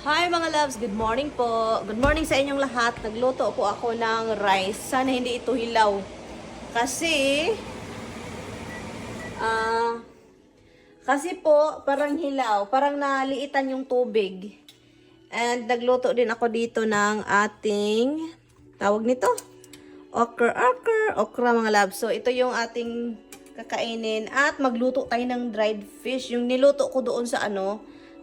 Hi mga loves, good morning po. Good morning sa inyong lahat. Nagluto po ako ng rice. Sana hindi ito hilaw. Kasi, ah, kasi po parang hilaw. Parang naliitan yung tubig. And nagluto din ako dito ng ating, tawag nito? Okra mga loves. So ito yung ating kakainin. At magluto tayo ng dried fish. Yung niluto ko doon sa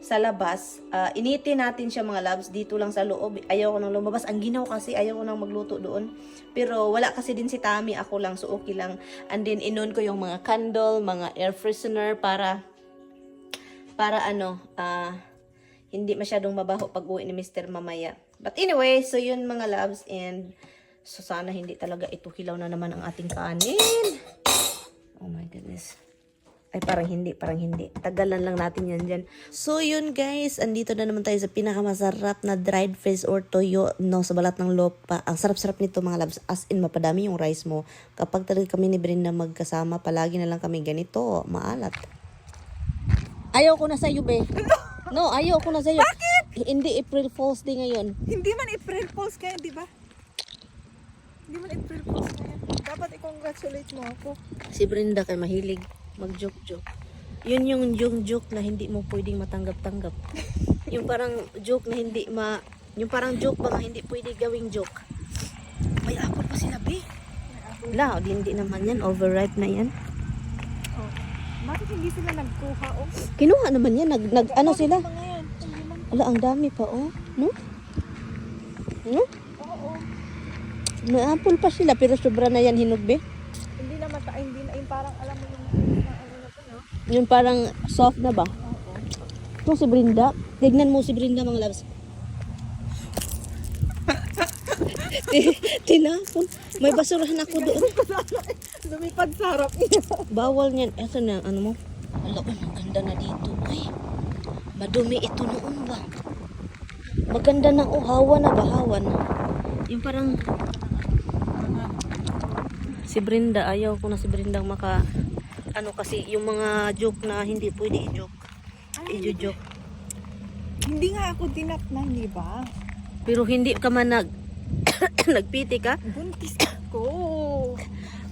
sa labas, initin natin siya mga loves dito lang sa loob. Ayaw ko nang lumabas. Ang ginaw kasi ayaw ko nang magluto doon. Pero wala kasi din si Tami, ako lang, so okay lang. And then inon ko yung mga candle, mga air freshener para hindi masyadong mabaho pag uwi ni Mr. mamaya. But anyway, so yun mga loves, and so sana hindi talaga ito hilaw na naman ang ating kanin. Oh my goodness. Ay, parang hindi. Tagalan lang natin yan dyan. So, yun guys. Andito na naman tayo sa pinakamasarap na dried fish or toyo, no, sa balat ng lopa. Ang sarap-sarap nito mga labs. As in, mapadami yung rice mo. Kapag talaga kami ni Brenda magkasama, palagi na lang kami ganito. Maalat. Ayaw ko na sa'yo, be. No, ayaw ko na sa'yo. Bakit? Hindi April Fool's Day ngayon. Hindi man April Fool's kaya, di ba? Hindi man April Fool's kaya. Dapat i-congratulate mo ako. Si Brenda kay mahilig mag-joke-joke. Yun yung joke na hindi mo pwedeng matanggap-tanggap. Yung parang joke na yung parang joke ba nga hindi pwede gawing joke. May apple pa sila, be. Wala, hindi naman yan. Overripe na yan. Oh. Bakit hindi sila nagkuha? Oh? Kinuha naman yan. Ano sila? Ano ba ngayon? Hindi man. Wala, ang dami pa, oh. No? No? Oo. May apple pa sila, pero sobra na yan hinog, be. Hindi naman, hindi na, yung parang alam mo yung ano na to, no? Yung parang soft na ba? Oo. Ito si Brenda. Tignan mo si Brenda mga loves. Tinapon. May basurahan ako doon. Lumipad sa harap niya. Bawal niyan. Ito na, ano mo? Ala, ang ganda na dito. Ay, madumi ito noon ba? Maganda na, hawan na ba? Hawan. Yung parang, si Brenda, ayaw ko na si Brenda kasi yung mga joke na hindi pwede i-joke. I-joke. Hindi nga ako dinatnan, di ba? Pero hindi ka man nagpiti ka? Buntis ako.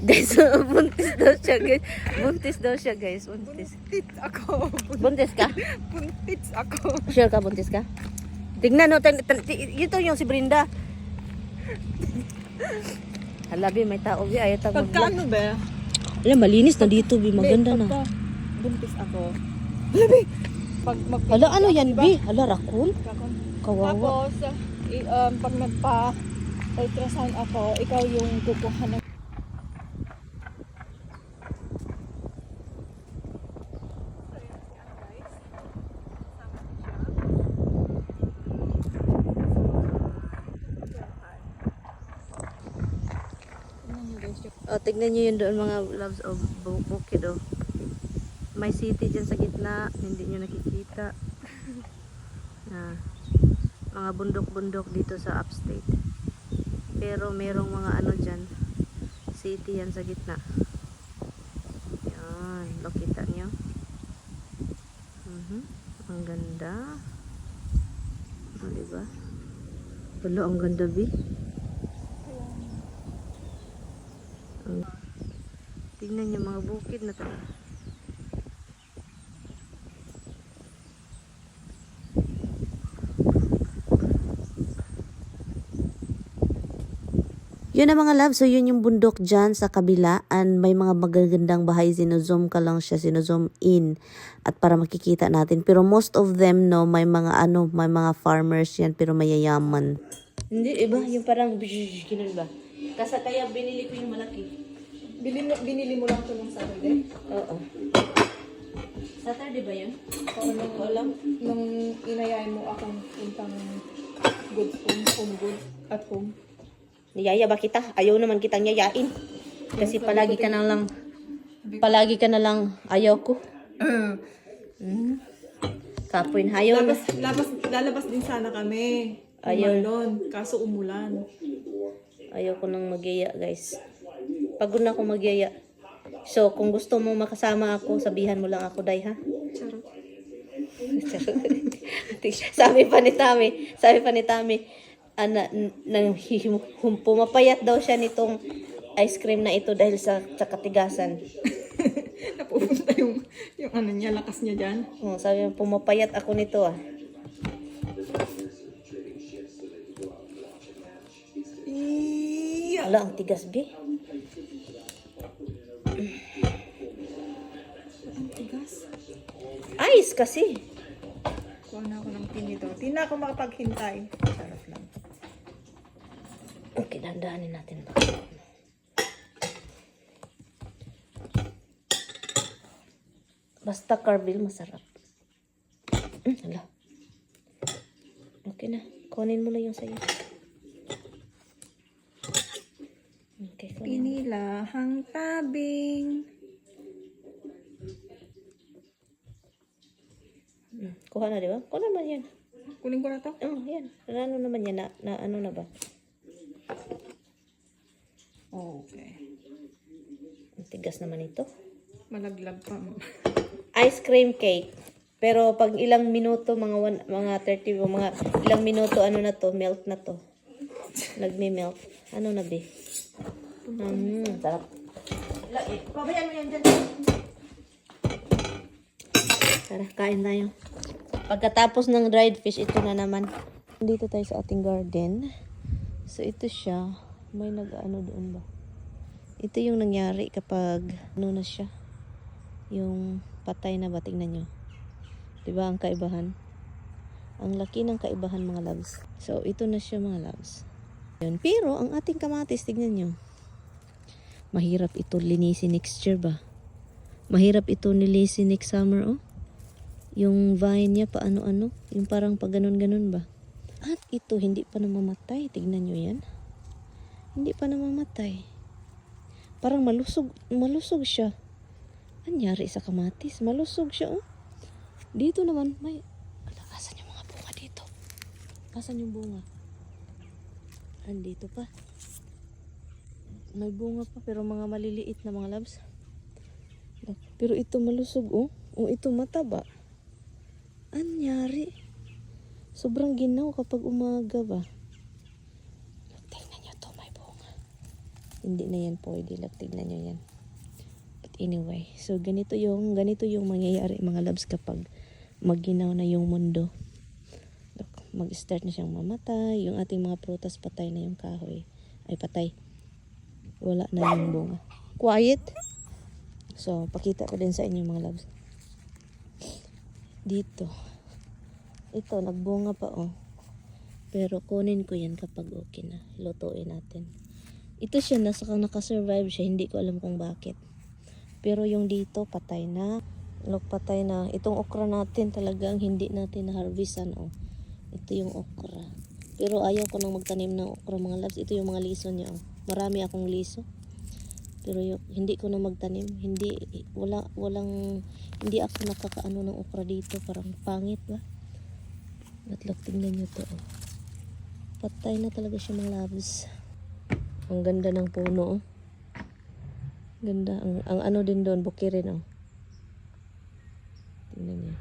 Guys, buntis daw siya guys. Buntis daw siya guys. Buntis. Buntis ako. Buntis ka? Buntis ako. Sure ka, buntis ka? Tignan no, ito yung si Brenda. Halabi, may tao bi, ayaw tao mag-vlog. Pagkaano ba? Alam, malinis na dito bi, maganda na. Pagka buntis ako. Labi! Pag Hala, ano yan bi? Hala, raccoon? Kawawa. Tapos, pag nagpa-ultrasound ako, ikaw yung kukuha ng... Tignan nyo yun doon mga loves of bukid oh. May city dyan sa gitna, hindi nyo nakikita. Mga bundok-bundok dito sa upstate. Pero merong mga ano dyan, city yan sa gitna. Yan, nakita nyo. Ang ganda. Diba? Wala, ang ganda bi. Tingnan niyo mga bukid na to. Yun na mga love, so yun yung bundok dyan sa kabila, and may mga magagandang bahay, sino-zoom ka lang siya, sino-zoom in at para makikita natin. Pero most of them, no, may mga farmers yan, pero mayayaman. Hindi, iba, yung parang ganun ba? Kasi kaya binili ko yung malaki. Binili mo lang ito ng Saturday? Oo. Saturday ba yun? Oo, nung inayain mo akong puntang goods home goods at home. Niyaya ba kita? Ayaw naman kitang yayain. Kasi palagi ka na lang ayaw ko. Kapoy na ayaw na. Lalabas din sana kami. Ayaw. Umalon, kaso umulan. Ayaw ko nang magyaya guys. Pagod na ako magyaya. So kung gusto mo makasama ako, sabihan mo lang ako, Day, ha? Charot. sabi pa ni Tami, pumapayat daw siya nitong ice cream na ito dahil sa katigasan. Napupunta yung ano niya, lakas niya dyan. Oh, sabi niya, pumapayat ako nito ah. Iya. Ala, ang tigas be. Ang tigas. Ice kasi. Kuha na ako ng tin dito. Di na ako makapaghintay. Sarap lang. Okay, dandahanin natin to. Basta Carvel, masarap. Ala. Okay na. Kunin mo lang yung sayo. Okay, kunin mo. Pinilahang tabing. Kuha na, di ba? Kuha naman yan. Kunin ko na to. Oh, yan. Ano naman yan? Na ano na ba? Okay. Ang tigas naman ito. Malaglag pa. Ice cream cake. Pero pag ilang minuto, mga 30 o mga ilang minuto, ano na to, melt na to. Nagme-melt. Ano na be? Sarap. Pabayaan mo yan dyan. Tara, kain tayo. Pagkatapos ng dried fish, ito na naman. Dito tayo sa ating garden. So, ito siya. May nag-ano doon ba? Ito yung nangyari kapag ano na siya. Yung patay na ba? Tingnan nyo. Diba ang kaibahan? Ang laki ng kaibahan mga loves. So, ito na siya mga loves. Yun. Pero, ang ating kamatis, tignan nyo. Mahirap ito linisin next year ba? Mahirap ito nilisin next summer, oh. Yung vine niya, paano-ano. Yung parang pa ganun-ganun ba? At ito, hindi pa namamatay. Tignan nyo yan. Hindi pa namamatay. Parang malusog siya. Anyari sa kamatis? Malusog siya, oh. Dito naman, may... Ala, asan yung mga bunga dito? Asan yung bunga? Andito pa. May bunga pa, pero mga maliliit na mga labs. Pero ito malusog, oh. O ito mataba. Anyari? Sobrang ginaw kapag umaga ba? Tingnan nyo to, may bunga. Hindi na yan pwede. Tignan nyo yan. But anyway, so ganito yung mangyayari mga labs kapag magginaw na yung mundo. Mag-start na siyang mamatay. Yung ating mga prutas, patay na yung kahoy. Ay, patay. Wala na yung bunga. Quiet. So, pakita ko din sa inyo mga labs. Dito. Ito, nagbunga pa, oh. Pero kunin ko yan kapag okay na. Lutuin natin. Ito siya, nakasurvive siya. Hindi ko alam kung bakit. Pero yung dito, patay na. Look, patay na. Itong okra natin talagang hindi natin na-harvestan, oh. Ito yung okra. Pero ayaw ko nang magtanim ng okra mga labs. Ito yung mga liso niya, oh. Marami akong liso. Pero hindi ko na magtanim. Hindi ako nakakaano ng okra dito. Parang pangit ba? But look, tingnan nyo to, oh. Patay na talaga siya mga labs. Ang ganda ng puno, oh. Ganda. Ang ano din doon, bukirin, oh. Tingnan niyo.